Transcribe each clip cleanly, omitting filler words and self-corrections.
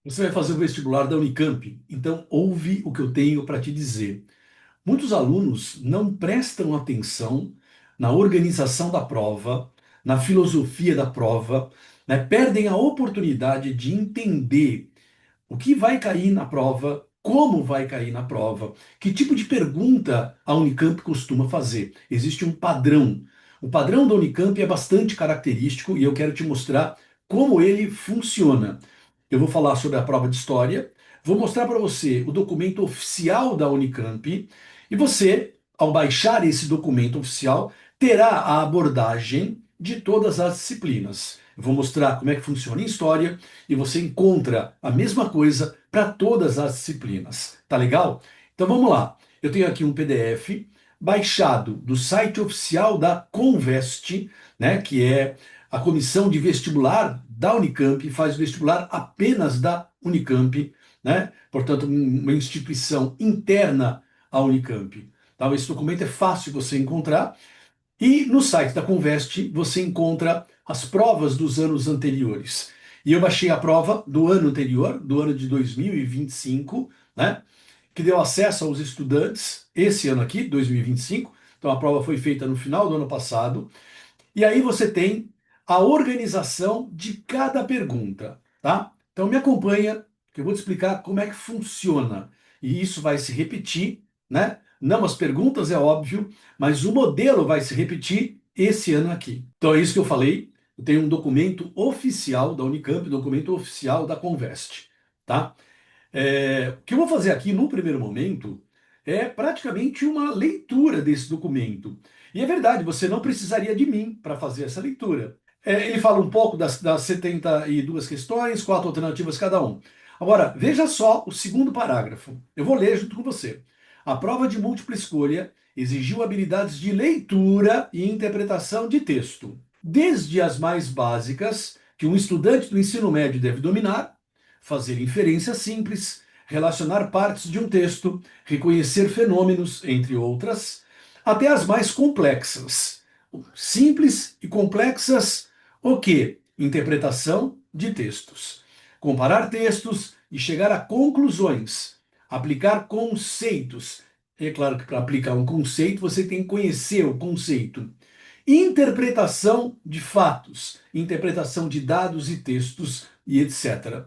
Você vai fazer o vestibular da Unicamp, então ouve o que eu tenho para te dizer. Muitos alunos não prestam atenção na organização da prova, na filosofia da prova, né? Perdem a oportunidade de entender o que vai cair na prova, como vai cair na prova, que tipo de pergunta a Unicamp costuma fazer. Existe um padrão. O padrão da Unicamp é bastante característico e eu quero te mostrar como ele funciona. Eu vou falar sobre a prova de história, vou mostrar para você o documento oficial da Unicamp e você, ao baixar esse documento oficial, terá a abordagem de todas as disciplinas. Eu vou mostrar como é que funciona em história e você encontra a mesma coisa para todas as disciplinas. Tá legal? Então vamos lá. Eu tenho aqui um PDF baixado do site oficial da Conveste, né, que é a comissão de vestibular da Unicamp, faz vestibular apenas da Unicamp, né? Portanto, uma instituição interna à Unicamp. Tá? Esse documento é fácil você encontrar e no site da Conveste você encontra as provas dos anos anteriores. E eu baixei a prova do ano anterior, do ano de 2025, né? Que deu acesso aos estudantes esse ano aqui, 2025. Então a prova foi feita no final do ano passado. E aí você tem a organização de cada pergunta, tá? Então me acompanha, que eu vou te explicar como é que funciona. E isso vai se repetir, né? Não as perguntas, é óbvio, mas o modelo vai se repetir esse ano aqui. Então é isso que eu falei. Eu tenho um documento oficial da Unicamp, documento oficial da Conveste, tá? O que eu vou fazer aqui no primeiro momento é praticamente uma leitura desse documento. E é verdade, você não precisaria de mim para fazer essa leitura. Ele fala um pouco das 72 questões, quatro alternativas cada um. Agora, veja só o segundo parágrafo. Eu vou ler junto com você. A prova de múltipla escolha exigiu habilidades de leitura e interpretação de texto, desde as mais básicas, que um estudante do ensino médio deve dominar, fazer inferência simples, relacionar partes de um texto, reconhecer fenômenos, entre outras, até as mais complexas. Simples e complexas, o quê? Interpretação de textos. Comparar textos e chegar a conclusões. Aplicar conceitos. É claro que para aplicar um conceito você tem que conhecer o conceito. Interpretação de fatos, interpretação de dados e textos e etc.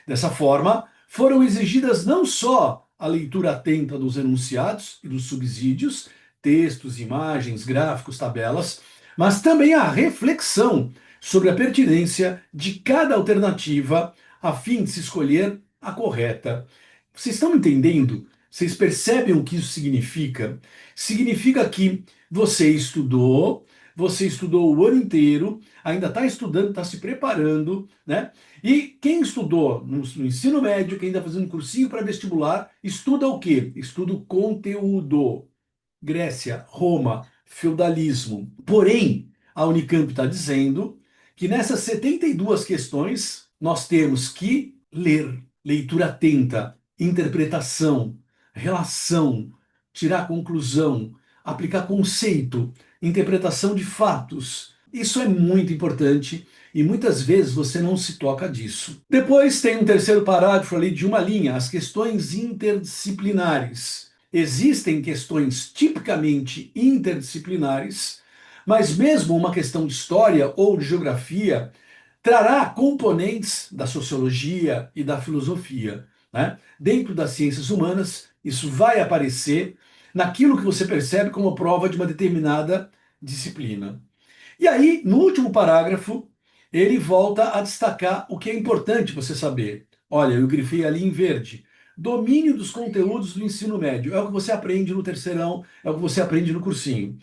Dessa forma, foram exigidas não só a leitura atenta dos enunciados e dos subsídios, textos, imagens, gráficos, tabelas, mas também a reflexão sobre a pertinência de cada alternativa a fim de se escolher a correta. Vocês estão entendendo? Vocês percebem o que isso significa? Significa que você estudou o ano inteiro, ainda está estudando, está se preparando, né? E quem estudou no ensino médio, quem está fazendo cursinho para vestibular, estuda o quê? Estuda o conteúdo. Grécia, Roma, feudalismo. Porém, a Unicamp está dizendo que nessas 72 questões nós temos que ler, leitura atenta, interpretação, relação, tirar conclusão, aplicar conceito, interpretação de fatos. Isso é muito importante e muitas vezes você não se toca disso. Depois tem um terceiro parágrafo ali de uma linha, as questões interdisciplinares. Existem questões tipicamente interdisciplinares, mas mesmo uma questão de história ou de geografia trará componentes da sociologia e da filosofia, né? Dentro das ciências humanas, isso vai aparecer naquilo que você percebe como prova de uma determinada disciplina. E aí, no último parágrafo, ele volta a destacar o que é importante você saber. Olha, eu grifei ali em verde. Domínio dos conteúdos do ensino médio. É o que você aprende no terceirão, é o que você aprende no cursinho.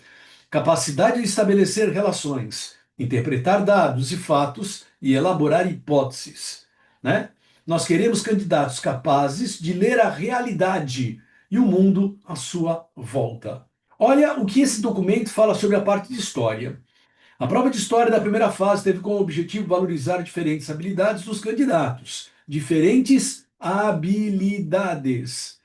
Capacidade de estabelecer relações, interpretar dados e fatos e elaborar hipóteses, né? Nós queremos candidatos capazes de ler a realidade e o mundo à sua volta. Olha o que esse documento fala sobre a parte de história. A prova de história da primeira fase teve como objetivo valorizar diferentes habilidades dos candidatos. Diferentes habilidades.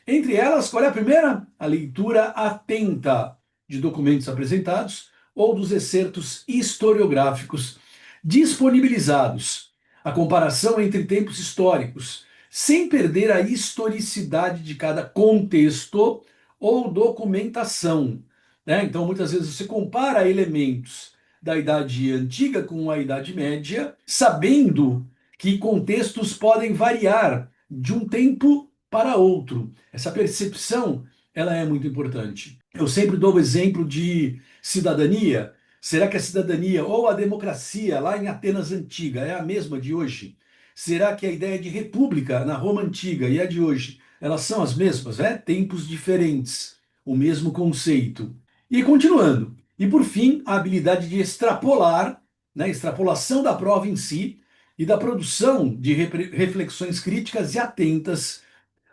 Entre elas, qual é a primeira? A leitura atenta de documentos apresentados ou dos excertos historiográficos disponibilizados. a comparação entre tempos históricos, sem perder a historicidade de cada contexto ou documentação, né? Então, muitas vezes você compara elementos da Idade Antiga com a Idade Média, sabendo que contextos podem variar de um tempo para outro. Essa percepção, ela é muito importante. Eu sempre dou o exemplo de cidadania. Será que a cidadania ou a democracia lá em Atenas antiga é a mesma de hoje? Será que a ideia de república na Roma antiga e a de hoje, elas são as mesmas? É tempos diferentes, o mesmo conceito. E continuando. E por fim, a habilidade de extrapolar, né, extrapolação da prova em si e da produção de reflexões críticas e atentas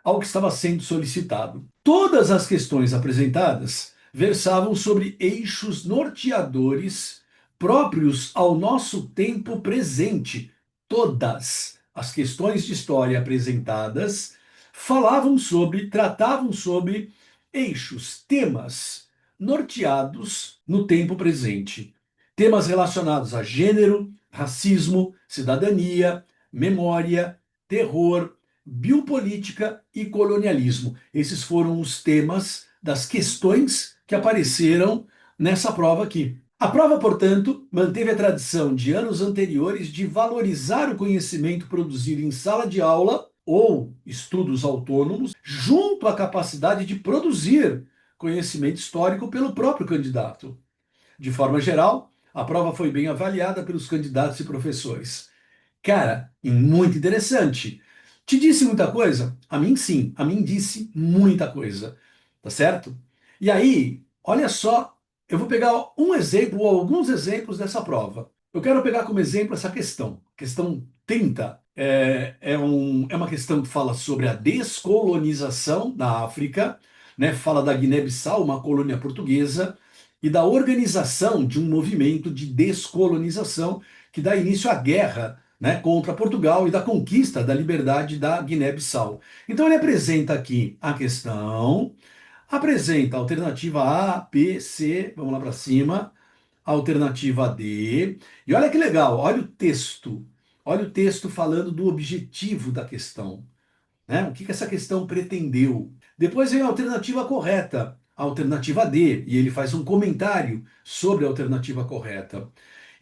ao que estava sendo solicitado. Todas as questões apresentadas versavam sobre eixos norteadores próprios ao nosso tempo presente. Todas as questões de história apresentadas tratavam sobre eixos, temas norteados no tempo presente. Temas relacionados a gênero, racismo, cidadania, memória, terror, biopolítica e colonialismo. Esses foram os temas das questões que apareceram nessa prova aqui. A prova, portanto, manteve a tradição de anos anteriores de valorizar o conhecimento produzido em sala de aula ou estudos autônomos, junto à capacidade de produzir conhecimento histórico pelo próprio candidato. De forma geral, a prova foi bem avaliada pelos candidatos e professores. Cara, muito interessante. Te disse muita coisa? A mim sim, a mim disse muita coisa, tá certo? E aí, olha só, eu vou pegar um exemplo ou alguns exemplos dessa prova. Eu quero pegar como exemplo essa questão 30. É uma questão que fala sobre a descolonização da África, né? Fala da Guiné-Bissau, uma colônia portuguesa, e da organização de um movimento de descolonização que dá início à guerra, né, contra Portugal e da conquista da liberdade da Guiné-Bissau. Então ele apresenta aqui a questão, apresenta a alternativa A, B, C, vamos lá para cima, a alternativa D, e olha que legal, olha o texto falando do objetivo da questão, né? O que que essa questão pretendeu? Depois vem a alternativa correta, a alternativa D, e ele faz um comentário sobre a alternativa correta.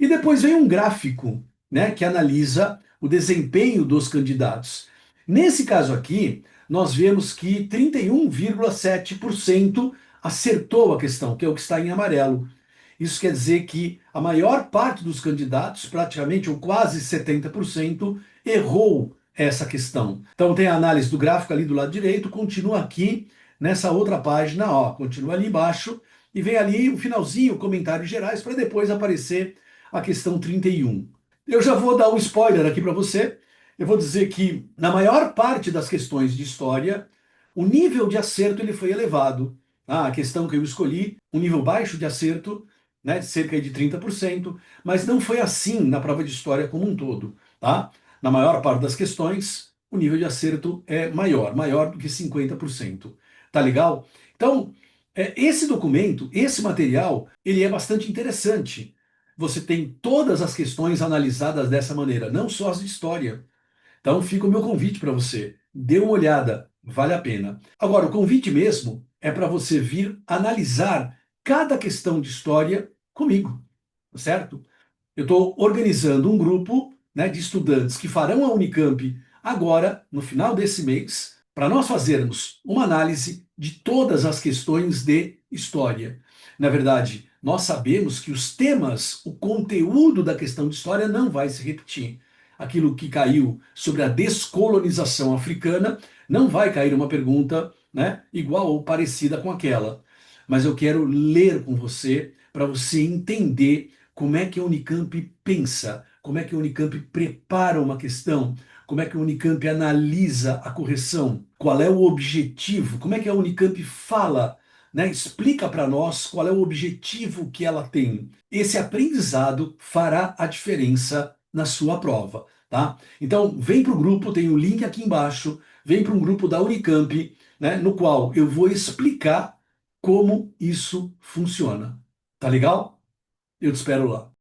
E depois vem um gráfico, né, que analisa o desempenho dos candidatos. Nesse caso aqui, nós vemos que 31,7% acertou a questão, que é o que está em amarelo. Isso quer dizer que a maior parte dos candidatos, praticamente ou quase 70%, errou essa questão. Então tem a análise do gráfico ali do lado direito, continua aqui nessa outra página, ó, continua ali embaixo e vem ali o finalzinho, comentários gerais, para depois aparecer a questão 31. Eu já vou dar um spoiler aqui para você. Eu vou dizer que na maior parte das questões de história, o nível de acerto ele foi elevado. A questão que eu escolhi, um nível baixo de acerto, né, de cerca de 30%, mas não foi assim na prova de história como um todo, tá? Na maior parte das questões, o nível de acerto é maior do que 50%. Tá legal? Então, esse documento, esse material, ele é bastante interessante. Você tem todas as questões analisadas dessa maneira, não só as de história. Então fica o meu convite para você. Dê uma olhada, vale a pena. Agora, o convite mesmo é para você vir analisar cada questão de história comigo, certo? Eu estou organizando um grupo, né, de estudantes que farão a Unicamp agora, no final desse mês, para nós fazermos uma análise de todas as questões de história. Na verdade, nós sabemos que os temas, o conteúdo da questão de história não vai se repetir. Aquilo que caiu sobre a descolonização africana não vai cair uma pergunta, né, igual ou parecida com aquela. Mas eu quero ler com você para você entender como é que a Unicamp pensa, como é que a Unicamp prepara uma questão, como é que a Unicamp analisa a correção, qual é o objetivo, como é que a Unicamp fala, né, explica para nós qual é o objetivo que ela tem. Esse aprendizado fará a diferença na sua prova, tá? Então, vem para o grupo, tem o link aqui embaixo, vem para um grupo da Unicamp, né, no qual eu vou explicar como isso funciona. Tá legal? Eu te espero lá.